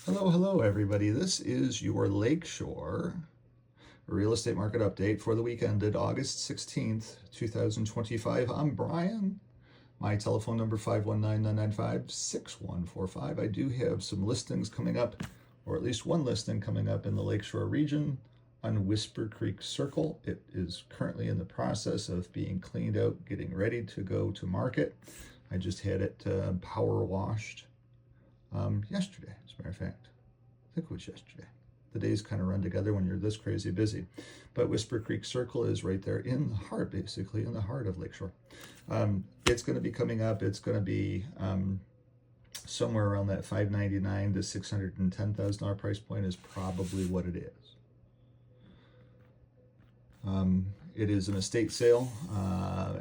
Hello, everybody. This is your Lakeshore real estate market update for the week ended August 16th, 2025. I'm Brian. My telephone number 519-995-6145. I do have some listings coming up, or at least one listing coming up in the Lakeshore region on Whisper Creek Circle. It is currently in the process of being cleaned out, getting ready to go to market. I just had it power washed yesterday, as a matter of fact. I think it was yesterday. The days kind of run together when you're this crazy busy. But Whisper Creek Circle is right there in the heart, basically, in the heart of Lakeshore. It's going to be coming up. It's going to be somewhere around that $599,000 to $610,000 price point is probably what it is. It is an estate sale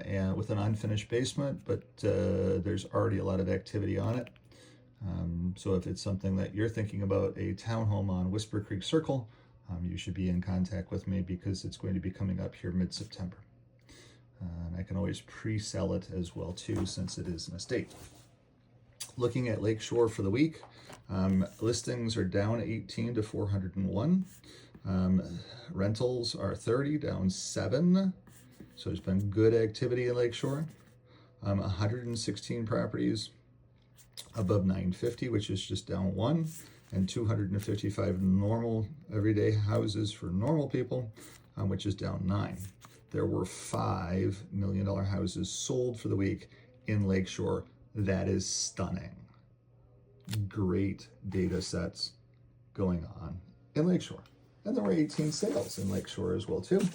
and with an unfinished basement, but there's already a lot of activity on it. So if it's something that you're thinking about, a townhome on Whisper Creek Circle, you should be in contact with me because it's going to be coming up here mid-September. And I can always pre-sell it as well too, since it is an estate. Looking at Lakeshore for the week, listings are down 18 to 401. Rentals are 30, down 7. So there's been good activity in Lakeshore. 116 properties above 950, which is just down 1, and 255 normal everyday houses for normal people, which is down 9. There were $5 million houses sold for the week in Lakeshore. That is stunning. Great data sets going on in Lakeshore. And there were 18 sales in Lakeshore as well too.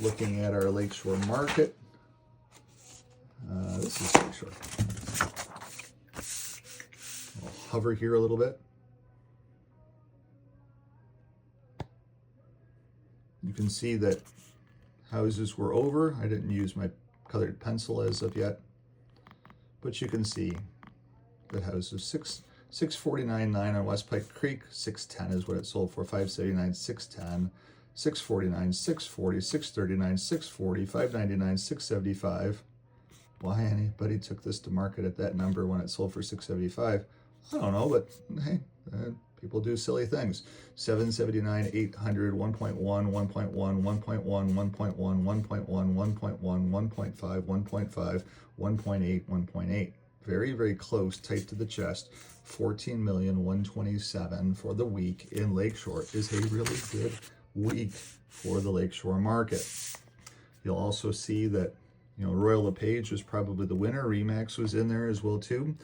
Looking at our Lakeshore market, this is Lakeshore. I'll hover here a little bit. You can see that houses were over. I didn't use my colored pencil as of yet, but you can see that houses 649.9 on West Pike Creek, 610 is what it sold for, 579, 610, 649, 640, 639, 640, 599, 675. Why anybody took this to market at that number when it sold for 675, I don't know, but hey, people do silly things. 779, 800, 1.1, 1.1, 1.1, 1.1, 1.1, 1.1, 1.5, 1.5, 1.8, 1.8. Very, very close, tight to the chest. 14,127,000 for the week in Lakeshore is a really good week for the Lakeshore market. You'll also see that, Royal LePage was probably the winner. Remax was in there as well too.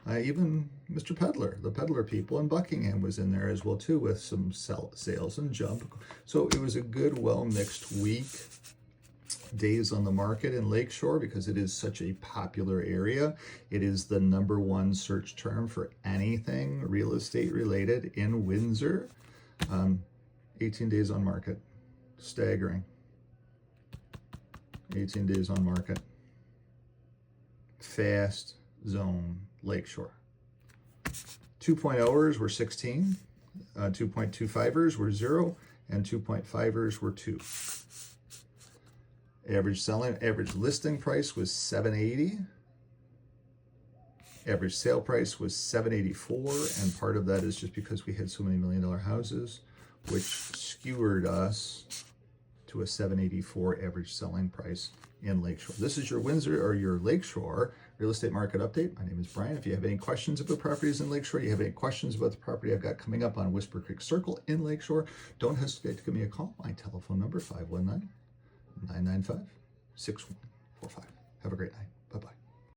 Even Mr. Peddler, the Peddler people in Buckingham was in there as well too, with some sales and jump. So it was a good, well-mixed week. Days on the market in Lakeshore, because it is such a popular area. It is the #1 search term for anything real estate related in Windsor. 18 days on market. Staggering. 18 days on market. Fast zone Lakeshore. 2.0ers were 16, 2.25ers were 0, and 2.5ers were 2. Average listing price was $780. Average sale price was $784, and part of that is just because we had so many $1 million houses, which skewered us to a $784 average selling price in Lakeshore. This is your Windsor or your Lakeshore real estate market update. My name is Brian. If you have any questions about properties in Lakeshore, you have any questions about the property I've got coming up on Whisper Creek Circle in Lakeshore, don't hesitate to give me a call. My telephone number, 519-995-6145. Have a great night.